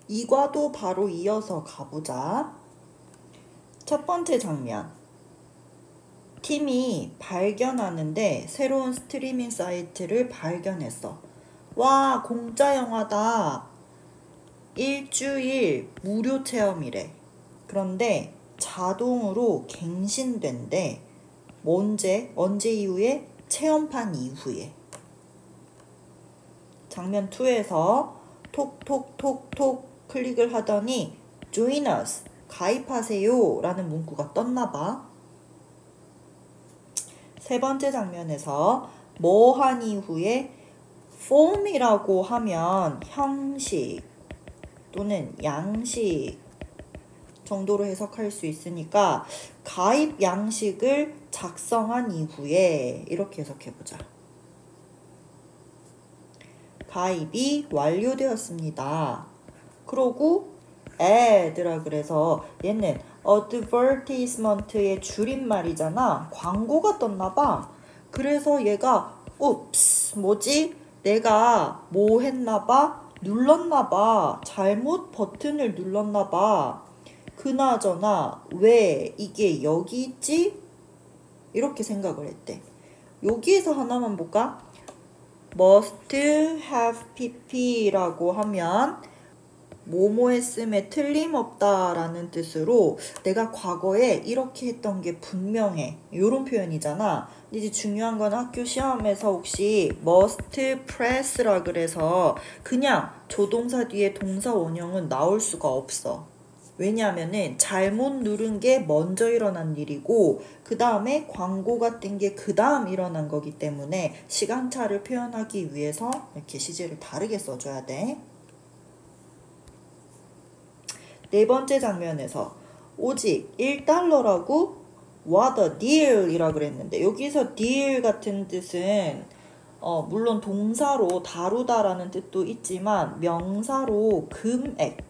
이과도 바로 이어서 가보자. 첫 번째 장면. 팀이 발견하는데 새로운 스트리밍 사이트를 발견했어. 와, 공짜 영화다. 일주일 무료 체험이래. 그런데 자동으로 갱신된대. 언제 이후에? 체험판 이후에. 장면 2에서 톡톡톡톡 클릭을 하더니 Join us, 가입하세요 라는 문구가 떴나봐. 세 번째 장면에서 뭐 한 이후에 form이라고 하면 형식 또는 양식 정도로 해석할 수 있으니까 가입 양식을 작성한 이후에 이렇게 해석해보자. 가입이 완료되었습니다. 그러고 add라 그래서 얘는 advertisement의 줄임말이잖아. 광고가 떴나봐. 그래서 얘가 oops 뭐지? 내가 뭐 했나봐? 눌렀나봐. 잘못 버튼을 눌렀나봐. 그나저나 왜 이게 여기 있지? 이렇게 생각을 했대. 여기에서 하나만 볼까? must have pp라고 하면 뭐뭐 했음에 틀림없다 라는 뜻으로 내가 과거에 이렇게 했던 게 분명해. 이런 표현이잖아. 근데 이제 중요한 건 학교 시험에서 혹시 must press라 그래서 그냥 조동사 뒤에 동사 원형은 나올 수가 없어. 왜냐하면은 잘못 누른 게 먼저 일어난 일이고 그 다음에 광고가 뜬 게 그 다음 일어난 거기 때문에 시간차를 표현하기 위해서 이렇게 시제를 다르게 써줘야 돼. 네 번째 장면에서 오직 1달러라고 what a deal 이라 그랬는데 여기서 deal 같은 뜻은 물론 동사로 다루다라는 뜻도 있지만 명사로 금액,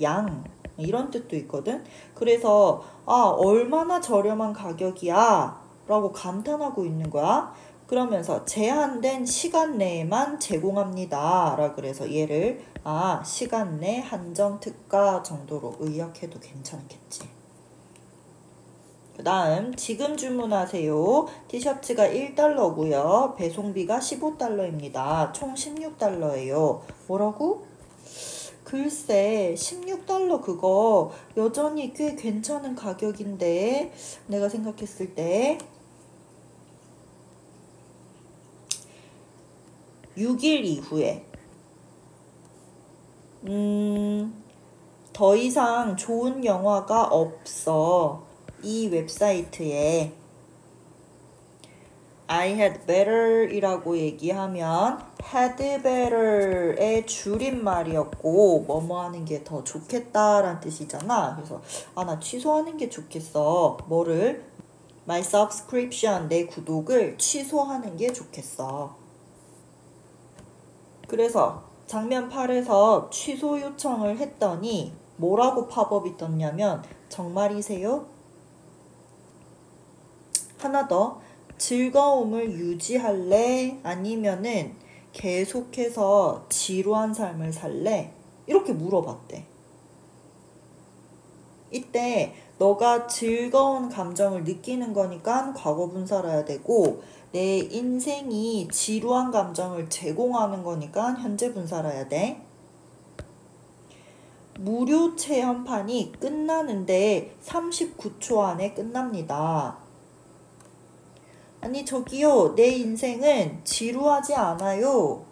양 이런 뜻도 있거든. 그래서 얼마나 저렴한 가격이야 라고 감탄하고 있는 거야. 그러면서 제한된 시간 내에만 제공합니다 라 그래서 얘를 시간 내 한정 특가 정도로 의역해도 괜찮겠지. 그 다음 지금 주문하세요. 티셔츠가 1달러고요. 배송비가 15달러입니다. 총 16달러예요. 뭐라고? 글쎄 16달러 그거 여전히 꽤 괜찮은 가격인데 내가 생각했을 때 6일 이후에 더 이상 좋은 영화가 없어. 이 웹사이트에 I had better 이라고 얘기하면 had better의 줄임말이었고 뭐뭐 하는 게 더 좋겠다 라는 뜻이잖아. 그래서 나 취소하는 게 좋겠어. 뭐를? My subscription, 내 구독을 취소하는 게 좋겠어. 그래서 장면 8에서 취소 요청을 했더니 뭐라고 팝업이 떴냐면 정말이세요? 하나 더. 즐거움을 유지할래? 아니면은 계속해서 지루한 삶을 살래? 이렇게 물어봤대. 이때 너가 즐거운 감정을 느끼는 거니까 과거 분사라야 되고 내 인생이 지루한 감정을 제공하는 거니까 현재 분사라야 돼. 무료 체험판이 끝나는데 39초 안에 끝납니다. 아니 저기요, 내 인생은 지루하지 않아요.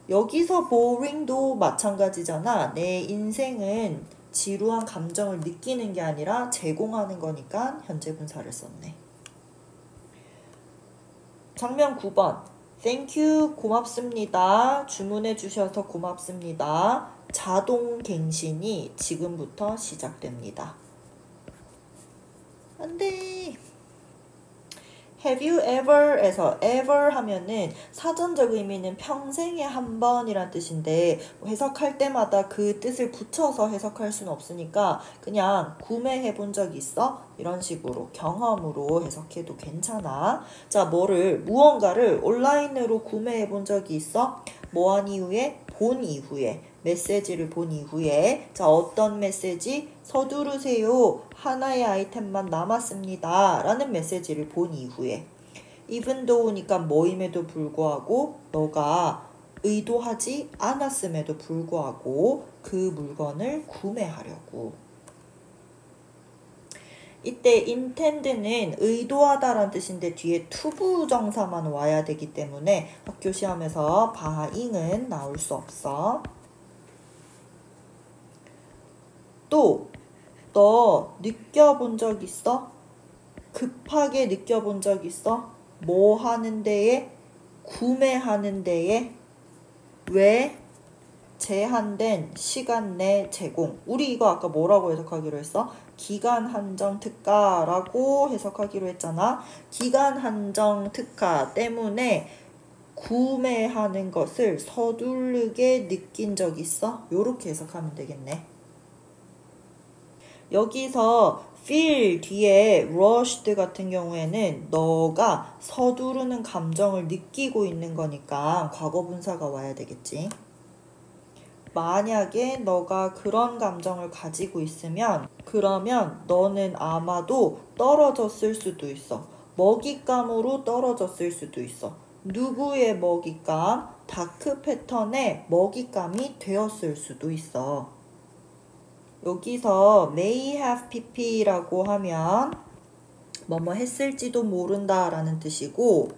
여기서 boring도 마찬가지잖아. 내 인생은 지루한 감정을 느끼는 게 아니라 제공하는 거니까 현재 분사를 썼네. 장면 9번. Thank you, 고맙습니다. 주문해 주셔서 고맙습니다. 자동 갱신이 지금부터 시작됩니다. 안 돼. Have you ever에서 ever 하면은 사전적 의미는 평생에 한 번이란 뜻인데 해석할 때마다 그 뜻을 붙여서 해석할 수는 없으니까 그냥 구매해 본 적 있어? 이런 식으로 경험으로 해석해도 괜찮아. 자, 무언가를 온라인으로 구매해 본 적이 있어? 뭐한 이후에? 본 이후에 메시지를 본 이후에 자 어떤 메시지? 서두르세요. 하나의 아이템만 남았습니다. 라는 메시지를 본 이후에 even though니까 뭐임에도 불구하고 너가 의도하지 않았음에도 불구하고 그 물건을 구매하려고. 이때 intend는 의도하다라는 뜻인데 뒤에 투부정사만 와야 되기 때문에 학교 시험에서 바잉은 나올 수 없어. 또 너 느껴본 적 있어? 급하게 느껴본 적 있어? 뭐 하는 데에? 구매하는 데에? 왜? 제한된 시간 내 제공. 우리 이거 아까 뭐라고 해석하기로 했어? 기간 한정 특가라고 해석하기로 했잖아. 기간 한정 특가 때문에 구매하는 것을 서두르게 느낀 적 있어? 요렇게 해석하면 되겠네. 여기서 feel 뒤에 rushed 같은 경우에는 너가 서두르는 감정을 느끼고 있는 거니까 과거분사가 와야 되겠지. 만약에 너가 그런 감정을 가지고 있으면 그러면 너는 아마도 떨어졌을 수도 있어. 먹잇감으로 떨어졌을 수도 있어. 누구의 먹잇감? 다크 패턴의 먹잇감이 되었을 수도 있어. 여기서 may have pp라고 하면 뭐뭐 했을지도 모른다 라는 뜻이고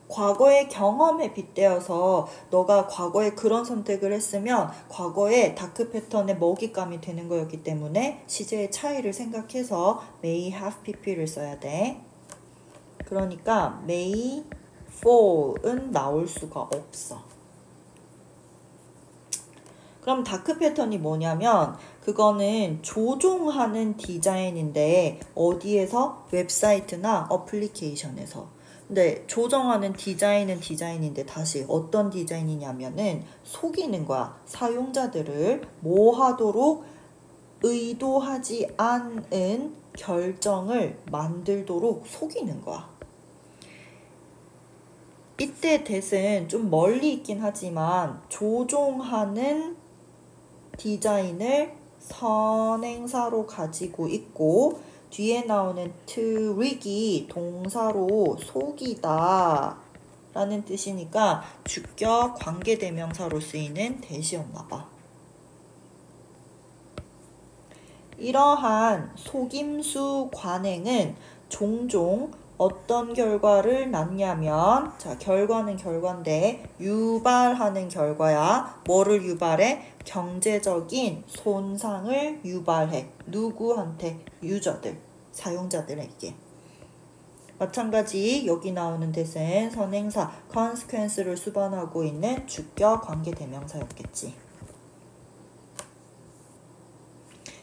과거의 경험에 빗대어서 너가 과거에 그런 선택을 했으면 과거의 다크 패턴의 먹잇감이 되는 거였기 때문에 시제의 차이를 생각해서 may have pp를 써야 돼. 그러니까 may fall은 나올 수가 없어. 그럼 다크 패턴이 뭐냐면 그거는 조종하는 디자인인데 어디에서? 웹사이트나 어플리케이션에서. 근데 조정하는 디자인은 디자인인데 다시 어떤 디자인이냐면은 속이는 거야. 사용자들을 뭐 하도록 의도하지 않은 결정을 만들도록 속이는 거야. 이때 that은 좀 멀리 있긴 하지만 조종하는 디자인을 선행사로 가지고 있고 뒤에 나오는 tric이 동사로 속이다 라는 뜻이니까 주격 관계대명사로 쓰이는 that이었나 봐. 이러한 속임수 관행은 종종 어떤 결과를 낳냐면 자 결과는 결과인데 유발하는 결과야. 뭐를 유발해? 경제적인 손상을 유발해. 누구한테? 유저들, 사용자들에게. 마찬가지 여기 나오는 that은 선행사 consequence를 수반하고 있는 주격 관계대명사였겠지.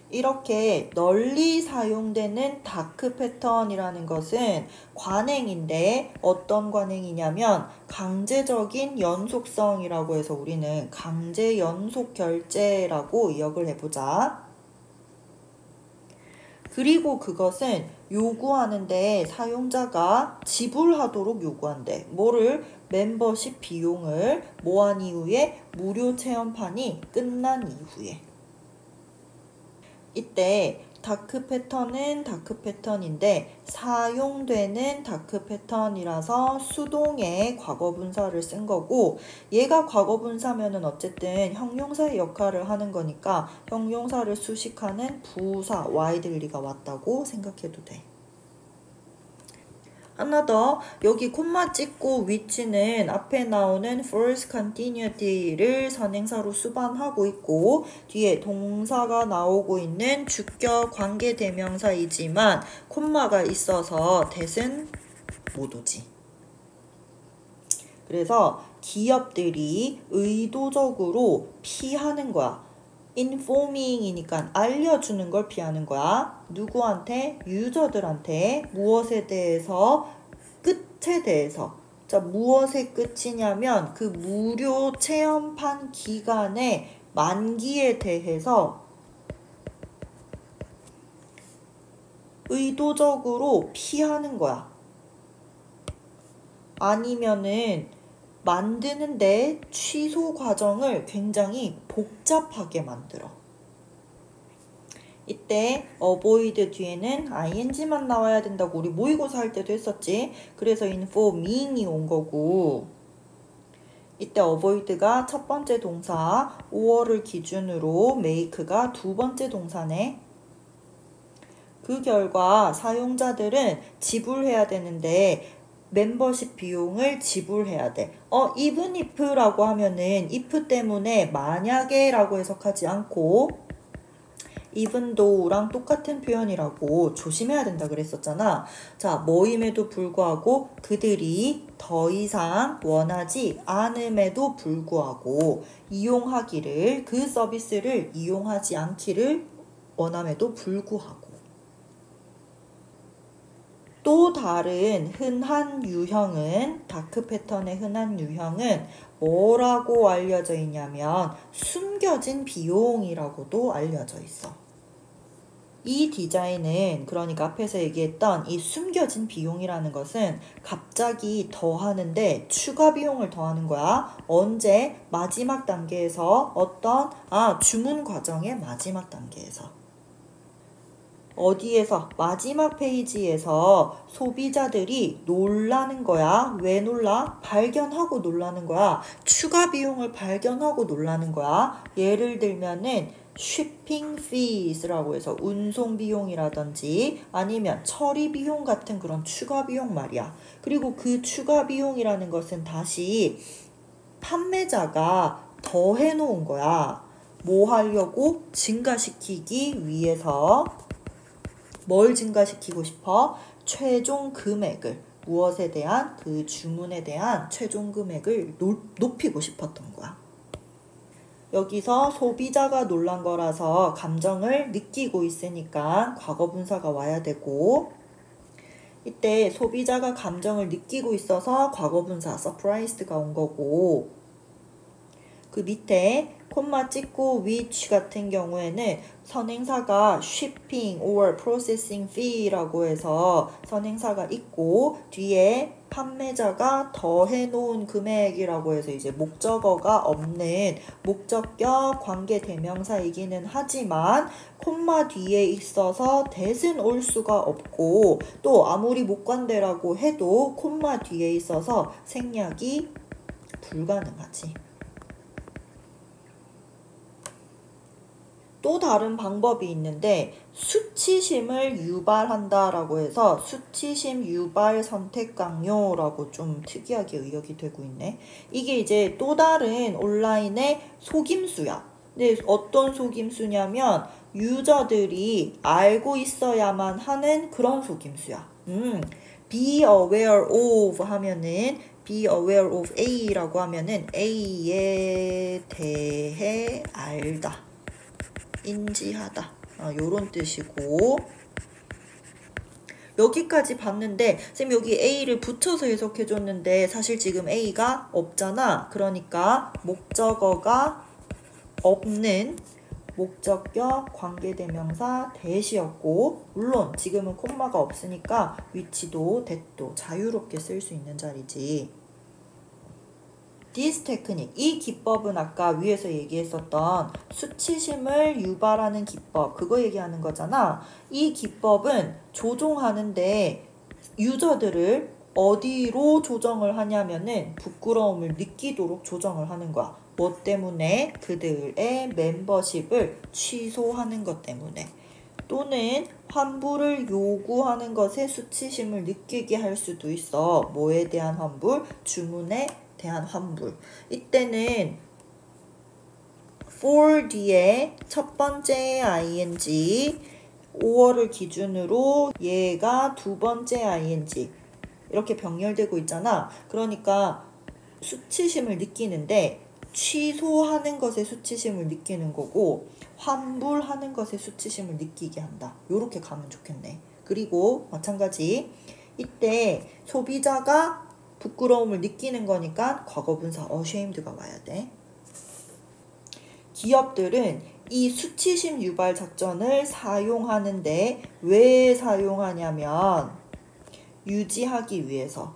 이렇게 널리 사용되는 다크 패턴이라는 것은 관행인데 어떤 관행이냐면 강제적인 연속성이라고 해서 우리는 강제 연속 결제라고 기억을 해보자. 그리고 그것은 요구하는데 사용자가 지불하도록 요구한대. 뭐를? 멤버십 비용을 뭐한 이후에? 무료 체험판이 끝난 이후에. 이때 다크 패턴은 다크 패턴인데 사용되는 다크 패턴이라서 수동의 과거분사를 쓴 거고 얘가 과거분사면은 어쨌든 형용사의 역할을 하는 거니까 형용사를 수식하는 부사 와이들리가 왔다고 생각해도 돼. 하나 더 여기 콤마 찍고 위치는 앞에 나오는 first continuity를 선행사로 수반하고 있고 뒤에 동사가 나오고 있는 주격 관계대명사이지만 콤마가 있어서 that은 못 오지. 그래서 기업들이 의도적으로 피하는 거야. informing이니까 알려주는 걸 피하는 거야. 누구한테? 유저들한테. 무엇에 대해서? 끝에 대해서. 자, 무엇의 끝이냐면 그 무료 체험판 기간의 만기에 대해서 의도적으로 피하는 거야. 아니면은 만드는데 취소 과정을 굉장히 복잡하게 만들어. 이때 avoid 뒤에는 ing만 나와야 된다고 우리 모의고사 할 때도 했었지. 그래서 informing이 온 거고, 이때 avoid가 첫 번째 동사, 5월을 기준으로 make가 두 번째 동사네. 그 결과 사용자들은 지불해야 되는데 멤버십 비용을 지불해야 돼. even if라고 하면은 if 때문에 만약에 라고 해석하지 않고 even though랑 똑같은 표현이라고 조심해야 된다 그랬었잖아. 자, 뭐임에도 불구하고 그들이 더 이상 원하지 않음에도 불구하고 이용하기를, 그 서비스를 이용하지 않기를 원함에도 불구하고. 또 다른 흔한 유형은, 다크 패턴의 흔한 유형은 뭐라고 알려져 있냐면 숨겨진 비용이라고도 알려져 있어. 이 디자인은, 그러니까 앞에서 얘기했던 이 숨겨진 비용이라는 것은 갑자기 더하는데 추가 비용을 더하는 거야. 언제? 마지막 단계에서. 어떤? 주문 과정의 마지막 단계에서. 어디에서? 마지막 페이지에서 소비자들이 놀라는 거야. 왜 놀라? 발견하고 놀라는 거야. 추가 비용을 발견하고 놀라는 거야. 예를 들면은 shipping fees라고 해서 운송 비용이라든지 아니면 처리 비용 같은 그런 추가 비용 말이야. 그리고 그 추가 비용이라는 것은 다시 판매자가 더해 놓은 거야. 뭐 하려고? 증가시키기 위해서. 뭘 증가시키고 싶어? 최종 금액을, 무엇에 대한? 그 주문에 대한 최종 금액을 높이고 싶었던 거야. 여기서 소비자가 놀란 거라서 감정을 느끼고 있으니까 과거 분사가 와야 되고, 이때 소비자가 감정을 느끼고 있어서 과거 분사 surprised가 온 거고, 그 밑에 콤마 찍고 which 같은 경우에는 선행사가 shipping or processing fee라고 해서 선행사가 있고 뒤에 판매자가 더해 놓은 금액이라고 해서 이제 목적어가 없는 목적격 관계 대명사이기는 하지만 콤마 뒤에 있어서 that은 올 수가 없고, 또 아무리 목관대라고 해도 콤마 뒤에 있어서 생략이 불가능하지. 또 다른 방법이 있는데 수치심을 유발한다라고 해서 수치심 유발 선택 강요라고 좀 특이하게 의역이 되고 있네. 이게 이제 또 다른 온라인의 속임수야. 근데 어떤 속임수냐면 유저들이 알고 있어야만 하는 그런 속임수야. be aware of 하면은 be aware of A라고 하면은 A에 대해 알다. 인지하다. 요런 뜻이고, 여기까지 봤는데 쌤 여기 A를 붙여서 해석해 줬는데 사실 지금 A가 없잖아. 그러니까 목적어가 없는 목적격 관계대명사 that이었고, 물론 지금은 콤마가 없으니까 위치도 that도 자유롭게 쓸 수 있는 자리지. This technique, 이 기법은 아까 위에서 얘기했었던 수치심을 유발하는 기법, 그거 얘기하는 거잖아. 이 기법은 조종하는데 유저들을 어디로 조정을 하냐면은 부끄러움을 느끼도록 조정을 하는 거야. 뭐 때문에? 그들의 멤버십을 취소하는 것 때문에. 또는 환불을 요구하는 것에 수치심을 느끼게 할 수도 있어. 뭐에 대한 환불? 주문에 대한 환불. 이때는 for 뒤에 첫 번째 ing, 5월을 기준으로 얘가 두 번째 ing 이렇게 병렬되고 있잖아. 그러니까 수치심을 느끼는데 취소하는 것에 수치심을 느끼는 거고 환불하는 것에 수치심을 느끼게 한다. 요렇게 가면 좋겠네. 그리고 마찬가지 이때 소비자가 부끄러움을 느끼는 거니까 과거분사 ashamed가 와야 돼. 기업들은 이 수치심 유발 작전을 사용하는데 왜 사용하냐면 유지하기 위해서,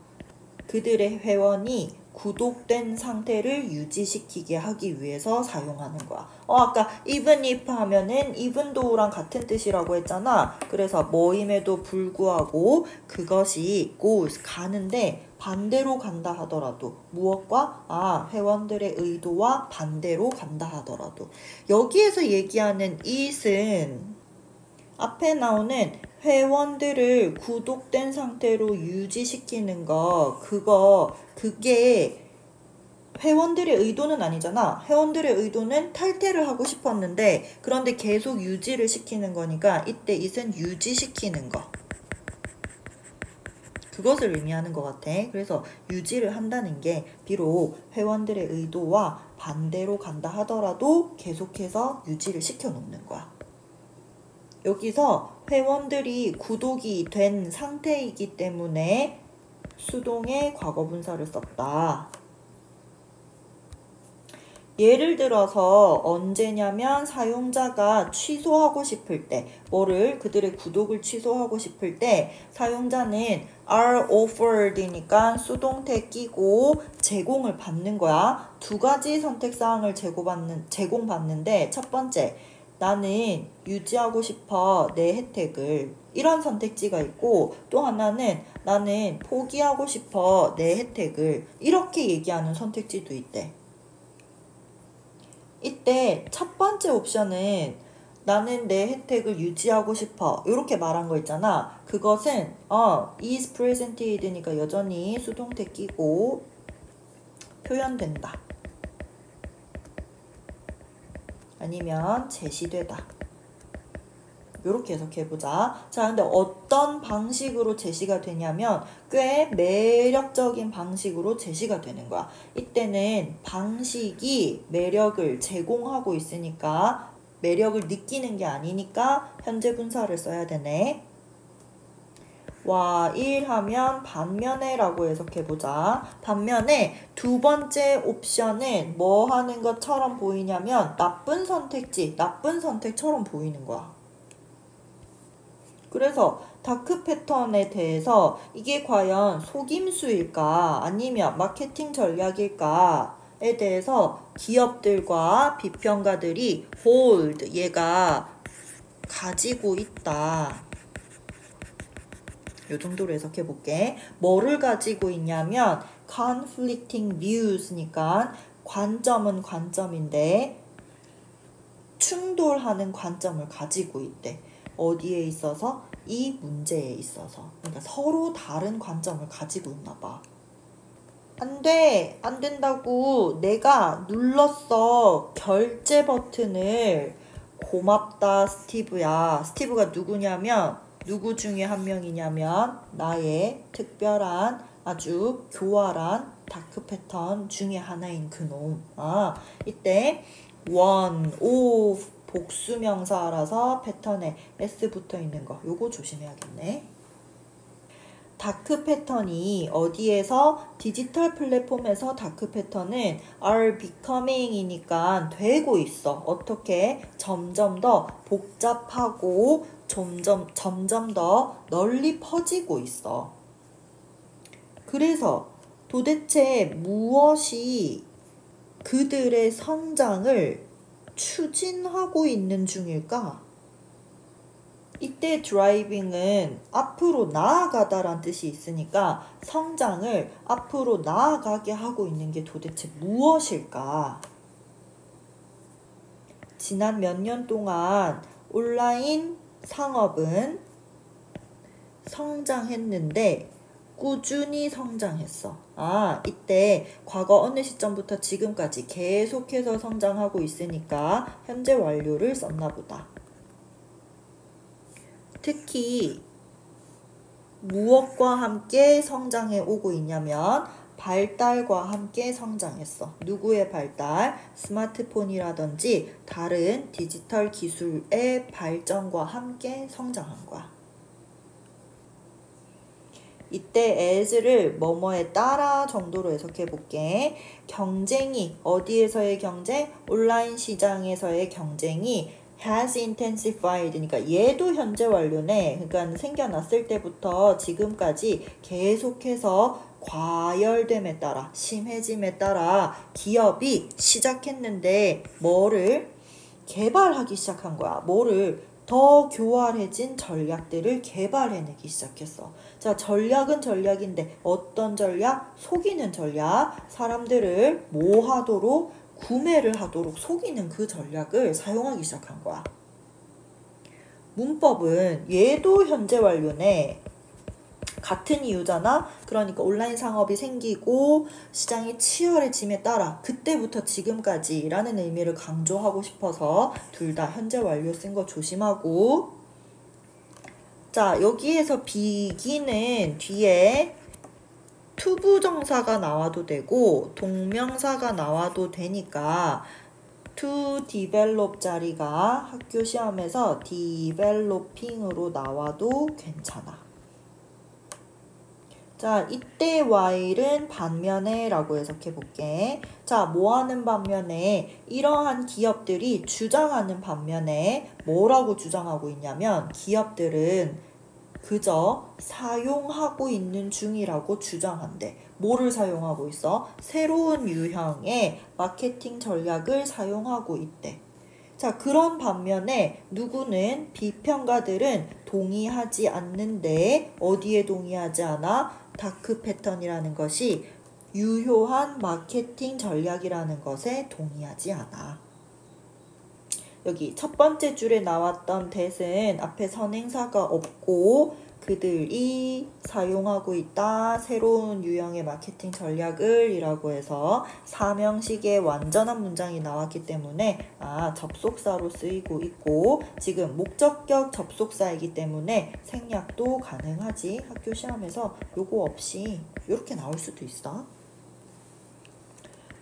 그들의 회원이 구독된 상태를 유지시키게 하기 위해서 사용하는 거야. 아까 even if 하면은 even though랑 같은 뜻이라고 했잖아. 그래서 뭐임에도 불구하고 그것이 goes 가는데 반대로 간다 하더라도 무엇과? 회원들의 의도와 반대로 간다 하더라도 여기에서 얘기하는 it은 앞에 나오는 회원들을 구독된 상태로 유지시키는 거 그게 회원들의 의도는 아니잖아. 회원들의 의도는 탈퇴를 하고 싶었는데 그런데 계속 유지를 시키는 거니까 이때 it은 유지시키는 거 그것을 의미하는 것 같아. 그래서 유지를 한다는 게 비록 회원들의 의도와 반대로 간다 하더라도 계속해서 유지를 시켜놓는 거야. 여기서 회원들이 구독이 된 상태이기 때문에 수동의 과거분사를 썼다. 예를 들어서 언제냐면 사용자가 취소하고 싶을 때 그들의 구독을 취소하고 싶을 때 사용자는 are offered니까 수동태 끼고 제공을 받는 거야. 두 가지 선택사항을 제공받는데 첫 번째 나는 유지하고 싶어 내 혜택을 이런 선택지가 있고 또 하나는 나는 포기하고 싶어 내 혜택을 이렇게 얘기하는 선택지도 있대. 이때 첫 번째 옵션은 나는 내 혜택을 유지하고 싶어 이렇게 말한 거 있잖아. 그것은 is presented니까 여전히 수동태 끼고 표현된다. 아니면 제시되다. 이렇게 해석해보자. 자, 근데 어떤 방식으로 제시가 되냐면 꽤 매력적인 방식으로 제시가 되는 거야. 이때는 방식이 매력을 제공하고 있으니까 매력을 느끼는 게 아니니까 현재 분사를 써야 되네. 일하면 반면에 라고 해석해보자. 반면에 두 번째 옵션은 뭐 하는 것처럼 보이냐면 나쁜 선택처럼 보이는 거야. 그래서 다크 패턴에 대해서 이게 과연 속임수일까 아니면 마케팅 전략일까에 대해서 기업들과 비평가들이 hold 얘가 가지고 있다. 요 정도로 해석해 볼게. 뭐를 가지고 있냐면 conflicting views니까 관점은 관점인데 충돌하는 관점을 가지고 있대. 어디에 있어서? 이 문제에 있어서. 그러니까 서로 다른 관점을 가지고 있나 봐. 안 돼! 안 된다고 내가 눌렀어. 결제 버튼을. 고맙다 스티브야. 스티브가 누구냐면 누구 중에 한 명이냐면 나의 특별한 아주 교활한 다크 패턴 중에 하나인 그놈. 이때 o 복수명사라서 패턴에 s 붙어 있는 거 요거 조심해야겠네. 다크 패턴이 어디에서 디지털 플랫폼에서 다크 패턴은 are becoming이니까 되고 있어. 어떻게? 점점 더 복잡하고 점점 더 널리 퍼지고 있어. 그래서 도대체 무엇이 그들의 성장을 추진하고 있는 중일까? 이때 드라이빙은 앞으로 나아가다란 뜻이 있으니까 성장을 앞으로 나아가게 하고 있는 게 도대체 무엇일까? 지난 몇 년 동안 온라인 상업은 성장했는데 꾸준히 성장했어. 이때 과거 어느 시점부터 지금까지 계속해서 성장하고 있으니까 현재 완료를 썼나 보다. 특히 무엇과 함께 성장해 오고 있냐면 발달과 함께 성장했어. 누구의 발달? 스마트폰이라든지 다른 디지털 기술의 발전과 함께 성장한 거야. 이때 as를 뭐뭐에 따라 정도로 해석해 볼게. 경쟁이 어디에서의 경쟁? 온라인 시장에서의 경쟁이 has intensified. 그러니까 얘도 현재 완료네. 그러니까 생겨났을 때부터 지금까지 계속해서 과열됨에 따라, 심해짐에 따라 기업이 시작했는데 뭐를 개발하기 시작한 거야. 뭐를 더 교활해진 전략들을 개발해내기 시작했어. 자, 전략은 전략인데 어떤 전략? 속이는 전략. 사람들을 뭐 하도록? 구매를 하도록 속이는 그 전략을 사용하기 시작한 거야. 문법은 얘도 현재 완료네. 같은 이유잖아. 그러니까 온라인 상업이 생기고 시장이 치열해짐에 따라 그때부터 지금까지라는 의미를 강조하고 싶어서 둘 다 현재 완료 쓴 거 조심하고. 자, 여기에서 begin은 뒤에 투부정사가 나와도 되고 동명사가 나와도 되니까 to develop 자리가 학교 시험에서 developing으로 나와도 괜찮아. 자, 이때 while은 반면에 라고 해석해 볼게. 자, 뭐하는 반면에? 이러한 기업들이 주장하는 반면에 뭐라고 주장하고 있냐면 기업들은 그저 사용하고 있는 중이라고 주장한대. 뭐를 사용하고 있어? 새로운 유형의 마케팅 전략을 사용하고 있대. 자, 그런 반면에 누구는 비평가들은 동의하지 않는데 어디에 동의하지 않아? 다크 패턴이라는 것이 유효한 마케팅 전략이라는 것에 동의하지 않아. 여기 첫 번째 줄에 나왔던 that은 앞에 선행사가 없고 그들이 사용하고 있다. 새로운 유형의 마케팅 전략을 이라고 해서 사명식의 완전한 문장이 나왔기 때문에 접속사로 쓰이고 있고 지금 목적격 접속사이기 때문에 생략도 가능하지. 학교 시험에서 요거 없이 이렇게 나올 수도 있어.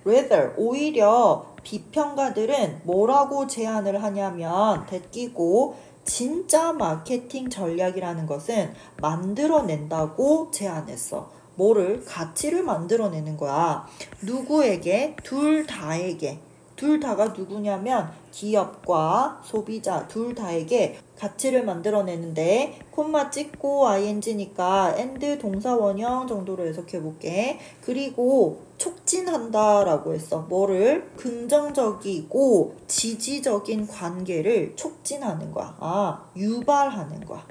rather, 오히려 비평가들은 뭐라고 제안을 하냐면 대끼고 진짜 마케팅 전략이라는 것은 만들어낸다고 제안했어. 뭐를? 가치를 만들어내는 거야. 누구에게? 둘 다에게. 둘 다가 누구냐면 기업과 소비자 둘 다에게 가치를 만들어내는데 콤마 찍고 ing니까 and 동사 원형 정도로 해석해 볼게. 그리고 촉진한다 라고 했어. 뭐를? 긍정적이고 지지적인 관계를 촉진하는 거야. 유발하는 거야.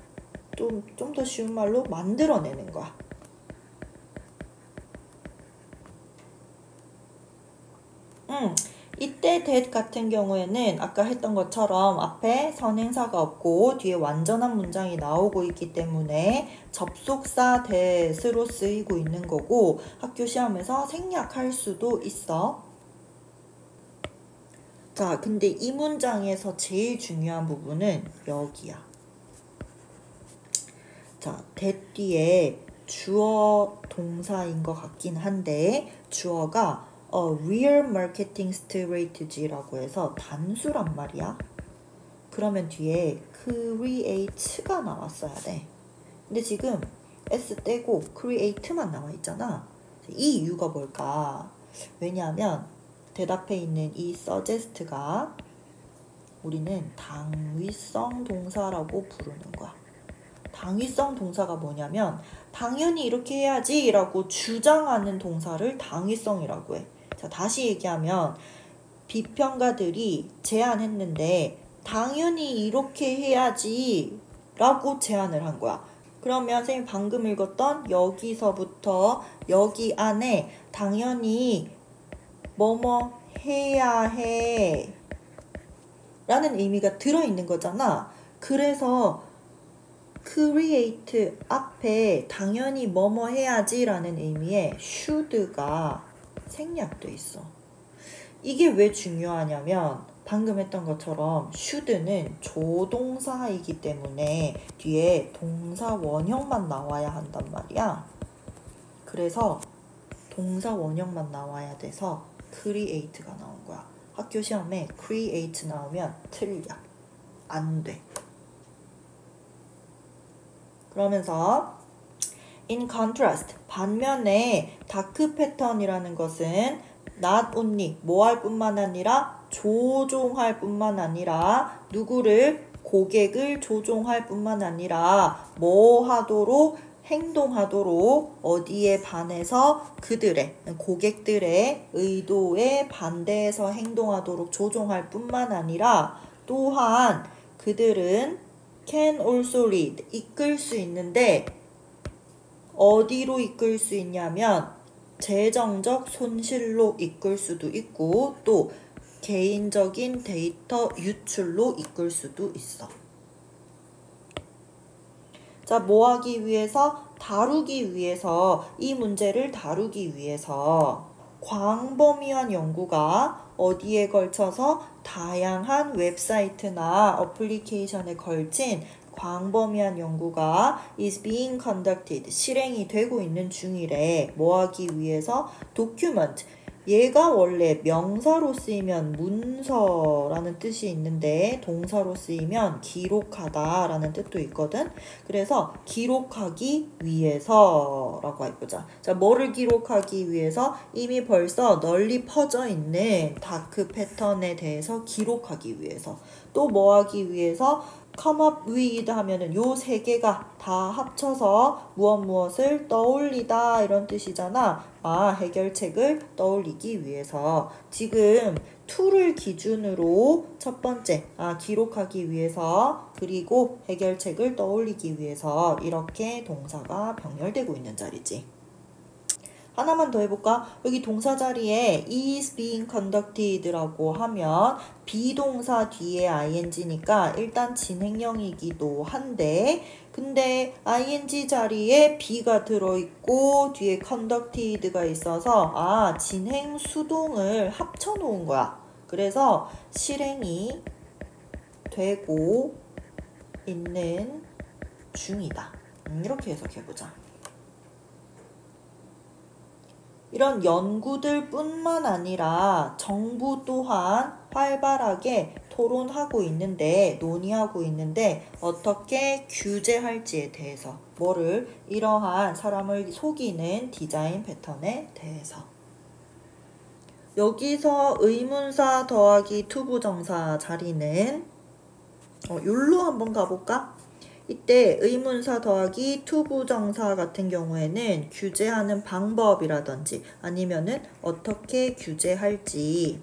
좀 더 쉬운 말로 만들어내는 거야. 이때 that 같은 경우에는 아까 했던 것처럼 앞에 선행사가 없고 뒤에 완전한 문장이 나오고 있기 때문에 접속사 that으로 쓰이고 있는 거고 학교 시험에서 생략할 수도 있어. 자, 근데 이 문장에서 제일 중요한 부분은 여기야. 자, that 뒤에 주어 동사인 것 같긴 한데 주어가 real marketing strategy라고 해서 단수란 말이야. 그러면 뒤에 create가 나왔어야 돼. 근데 지금 s 떼고 create만 나와 있잖아. 이 이유가 뭘까? 왜냐하면 대답해 있는 이 suggest가 우리는 당위성 동사라고 부르는 거야. 당위성 동사가 뭐냐면 당연히 이렇게 해야지 라고 주장하는 동사를 당위성이라고 해. 자, 다시 얘기하면 비평가들이 제안했는데 당연히 이렇게 해야지 라고 제안을 한 거야. 그러면 선생님 방금 읽었던 여기서부터 여기 안에 당연히 뭐뭐 해야 해 라는 의미가 들어있는 거잖아. 그래서 create 앞에 당연히 뭐뭐 해야지 라는 의미의 should가 생략돼 있어. 이게 왜 중요하냐면 방금 했던 것처럼 should는 조동사이기 때문에 뒤에 동사 원형만 나와야 한단 말이야. 그래서 동사 원형만 나와야 돼서 create가 나온 거야. 학교 시험에 create 나오면 틀려. 안 돼. 그러면서 In contrast, 반면에 다크 패턴이라는 것은 not only 뭐 할 뿐만 아니라 조종할 뿐만 아니라 누구를 고객을 조종할 뿐만 아니라 뭐 하도록 행동하도록 어디에 반해서 그들의 고객들의 의도에 반대해서 행동하도록 조종할 뿐만 아니라 또한 그들은 can also lead 이끌 수 있는데 어디로 이끌 수 있냐면 재정적 손실로 이끌 수도 있고 또 개인적인 데이터 유출로 이끌 수도 있어. 자, 뭐 하기 위해서? 다루기 위해서, 이 문제를 다루기 위해서 광범위한 연구가 어디에 걸쳐서 다양한 웹사이트나 어플리케이션에 걸친 광범위한 연구가 is being conducted, 실행이 되고 있는 중이래. 뭐 하기 위해서? document. 얘가 원래 명사로 쓰이면 문서라는 뜻이 있는데 동사로 쓰이면 기록하다 라는 뜻도 있거든. 그래서 기록하기 위해서라고 해보자. 자, 뭐를 기록하기 위해서? 이미 벌써 널리 퍼져 있는 다크 패턴에 대해서 기록하기 위해서. 또 뭐 하기 위해서? come up with 하면은 요 세 개가 다 합쳐서 무엇을 떠올리다 이런 뜻이잖아. 해결책을 떠올리기 위해서. 지금 to를 기준으로 첫 번째, 기록하기 위해서 그리고 해결책을 떠올리기 위해서 이렇게 동사가 병렬되고 있는 자리지. 하나만 더 해볼까? 여기 동사 자리에 is being conducted라고 하면 비동사 뒤에 ing니까 일단 진행형이기도 한데 근데 ing 자리에 be가 들어있고 뒤에 conducted가 있어서 진행 수동을 합쳐놓은 거야. 그래서 실행이 되고 있는 중이다. 이렇게 해석해보자. 이런 연구들 뿐만 아니라 정부 또한 활발하게 토론하고 있는데, 논의하고 있는데 어떻게 규제할지에 대해서, 이러한 사람을 속이는 디자인 패턴에 대해서. 여기서 의문사 더하기 투부정사 자리는 욜로 한번 가볼까? 이때 의문사 더하기 투부정사 같은 경우에는 규제하는 방법이라든지 아니면은 어떻게 규제할지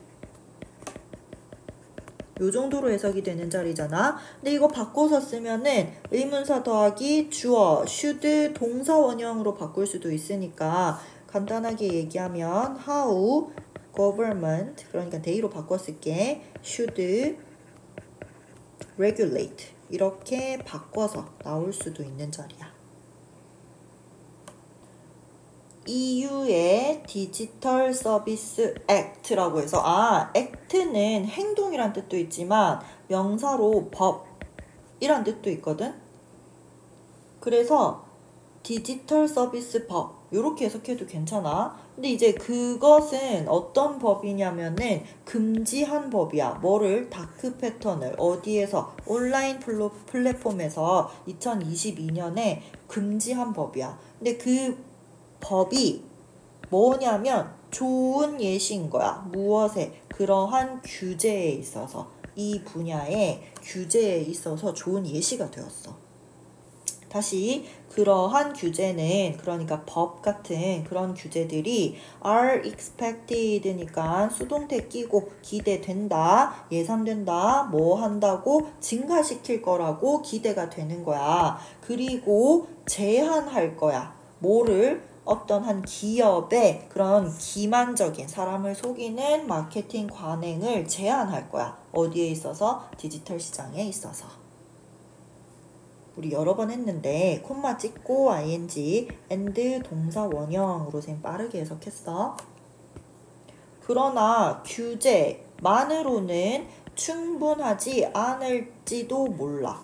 요 정도로 해석이 되는 자리잖아. 근데 이거 바꿔서 쓰면은 의문사 더하기 주어 should 동사 원형으로 바꿀 수도 있으니까 간단하게 얘기하면 how government 그러니까 they로 바꿔 쓸게. should regulate 이렇게 바꿔서 나올 수도 있는 자리야. EU의 디지털 서비스 액트라고 해서 액트는 행동이란 뜻도 있지만 명사로 법이란 뜻도 있거든. 그래서 디지털 서비스 법 이렇게 해석해도 괜찮아. 근데 이제 그것은 어떤 법이냐면은 금지한 법이야. 다크 패턴을 어디에서? 온라인 플랫폼에서 2022년에 금지한 법이야. 근데 그 법이 뭐냐면 좋은 예시인 거야. 무엇에? 그러한 규제에 있어서, 이 분야의 규제에 있어서 좋은 예시가 되었어. 다시 그러한 규제는 그러니까 법 같은 그런 규제들이 are expected니까 수동태 끼고 기대된다, 예상된다, 뭐 한다고 증가시킬 거라고 기대가 되는 거야. 그리고 제한할 거야. 어떤 한 기업의 그런 기만적인 사람을 속이는 마케팅 관행을 제한할 거야. 어디에 있어서? 디지털 시장에 있어서. 우리 여러 번 했는데 콤마 찍고 ing, and 동사 원형으로 쌤 빠르게 해석했어. 그러나 규제만으로는 충분하지 않을지도 몰라.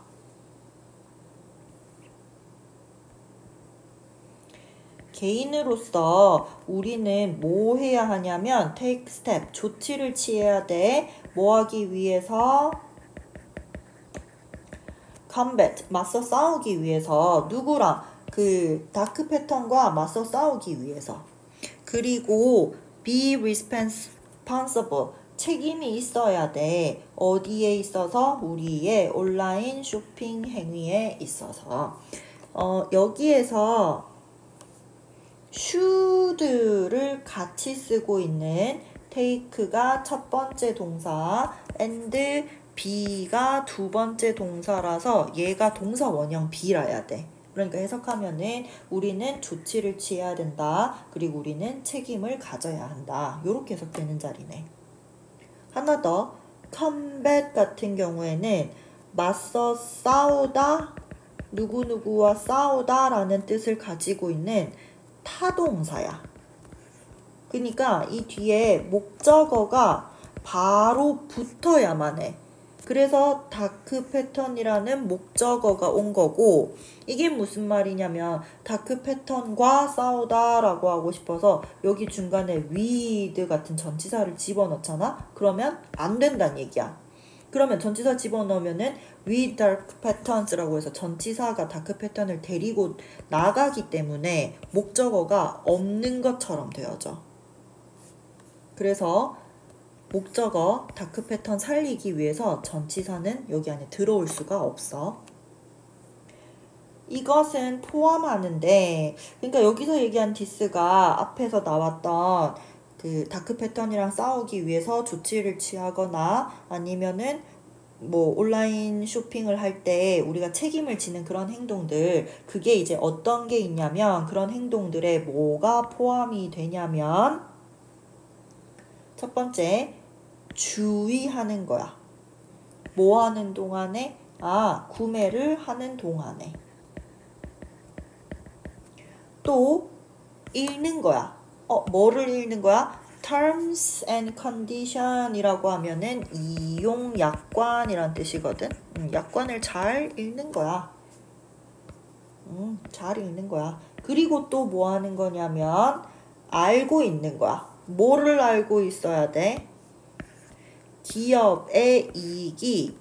개인으로서 우리는 뭐 해야 하냐면 take step, 조치를 취해야 돼. 뭐 하기 위해서? combat, 맞서 싸우기 위해서 누구랑? 그 다크 패턴과 맞서 싸우기 위해서. 그리고 be responsible. 책임이 있어야 돼. 어디에 있어서? 우리의 온라인 쇼핑 행위에 있어서. 여기에서 should를 같이 쓰고 있는 take가 첫 번째 동사 and be가 두 번째 동사라서 얘가 동사 원형 be라야 돼. 그러니까 해석하면은 우리는 조치를 취해야 된다. 그리고 우리는 책임을 가져야 한다. 요렇게 해석되는 자리네. 하나 더. combat 같은 경우에는 맞서 싸우다, 누구누구와 싸우다 라는 뜻을 가지고 있는 타동사야. 그러니까 이 뒤에 목적어가 바로 붙어야만 해. 그래서 다크 패턴이라는 목적어가 온 거고, 이게 무슨 말이냐면 다크 패턴과 싸우다 라고 하고 싶어서 여기 중간에 with 같은 전치사를 집어넣잖아? 그러면 안 된다는 얘기야. 그러면 전치사 집어넣으면은 with dark patterns라고 해서 전치사가 다크 패턴을 데리고 나가기 때문에 목적어가 없는 것처럼 되어져. 그래서 목적어 다크 패턴 살리기 위해서 전치사는 여기 안에 들어올 수가 없어. 이것은 포함하는데, 그러니까 여기서 얘기한 디스가 앞에서 나왔던 그 다크 패턴이랑 싸우기 위해서 조치를 취하거나 아니면은 뭐 온라인 쇼핑을 할 때 우리가 책임을 지는 그런 행동들, 그게 이제 어떤 게 있냐면 그런 행동들에 뭐가 포함이 되냐면 첫 번째, 주의하는 거야. 뭐 하는 동안에? 구매를 하는 동안에. 또 읽는 거야. 뭐를 읽는 거야? terms and condition 이라고 하면은 이용 약관이란 뜻이거든. 약관을 잘 읽는 거야. 잘 읽는 거야. 그리고 또 뭐 하는 거냐면 알고 있는 거야. 뭐를 알고 있어야 돼? 기업의 이익이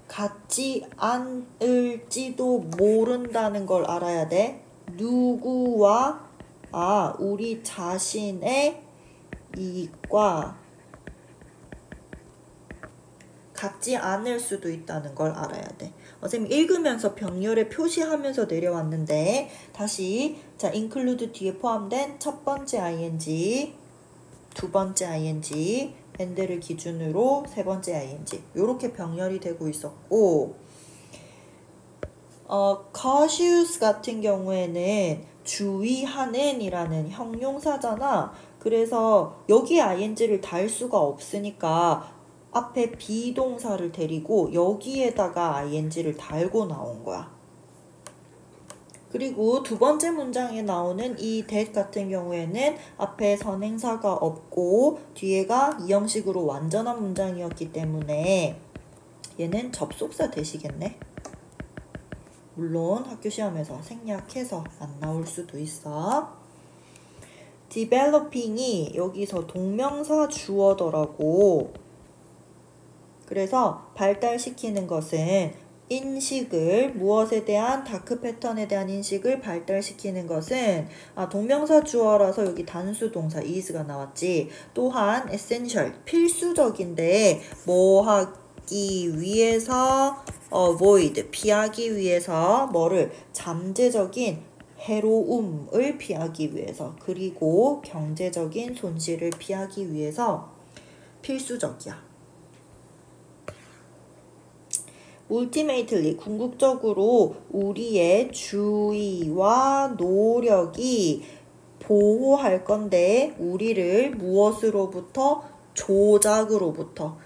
같지 않을지도 모른다는 걸 알아야 돼. 누구와? 우리 자신의 이익과 같지 않을 수도 있다는 걸 알아야 돼. 선생님 읽으면서 병렬에 표시하면서 내려왔는데 다시 자 include 뒤에 포함된 첫 번째 ing, 두 번째 ing, and를 기준으로 세 번째 ing 요렇게 병렬이 되고 있었고 cautious 같은 경우에는 주의하는 이라는 형용사잖아. 그래서 여기에 ing를 달 수가 없으니까 앞에 비동사를 데리고 여기에다가 ing를 달고 나온 거야. 그리고 두 번째 문장에 나오는 이 that 같은 경우에는 앞에 선행사가 없고 뒤에가 이 형식으로 완전한 문장이었기 때문에 얘는 접속사 대시겠네. 물론 학교 시험에서 생략해서 안 나올 수도 있어. developing이 여기서 동명사 주어더라고. 그래서 발달시키는 것은 인식을 무엇에 대한 다크 패턴에 대한 인식을 발달시키는 것은 동명사 주어라서 여기 단수 동사 is가 나왔지. 또한 essential 필수적인데 뭐 하기 위해서 avoid 피하기 위해서 뭐를 잠재적인 해로움을 피하기 위해서 그리고 경제적인 손실을 피하기 위해서 필수적이야. ultimately 궁극적으로 우리의 주의와 노력이 보호할 건데 우리를 무엇으로부터? 조작으로부터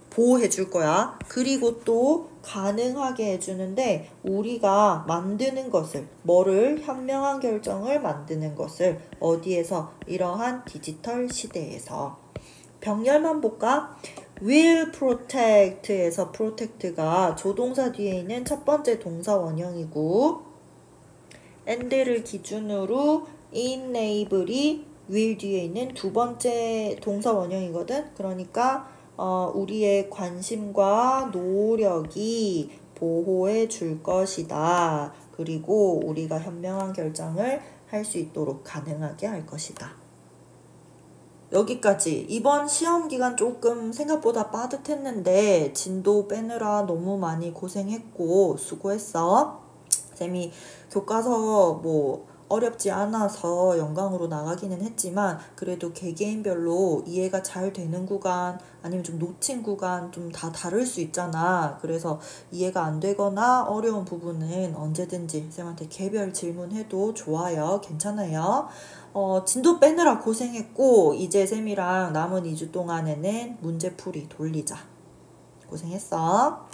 보호해 줄 거야. 그리고 또 가능하게 해주는데 우리가 만드는 것을 뭐를? 현명한 결정을 만드는 것을 어디에서? 이러한 디지털 시대에서. 병렬만 볼까? will protect에서 protect가 조동사 뒤에 있는 첫 번째 동사 원형이고 and를 기준으로 enable이 will 뒤에 있는 두 번째 동사 원형이거든. 그러니까 우리의 관심과 노력이 보호해 줄 것이다. 그리고 우리가 현명한 결정을 할 수 있도록 가능하게 할 것이다. 여기까지. 이번 시험 기간 조금 생각보다 빠듯했는데 진도 빼느라 너무 많이 고생했고 수고했어. 쌤이 교과서 뭐 어렵지 않아서 영광으로 나가기는 했지만 그래도 개개인별로 이해가 잘 되는 구간 아니면 좀 놓친 구간 좀 다 다를 수 있잖아. 그래서 이해가 안 되거나 어려운 부분은 언제든지 쌤한테 개별 질문해도 좋아요. 괜찮아요. 진도 빼느라 고생했고 이제 쌤이랑 남은 2주 동안에는 문제풀이 돌리자. 고생했어.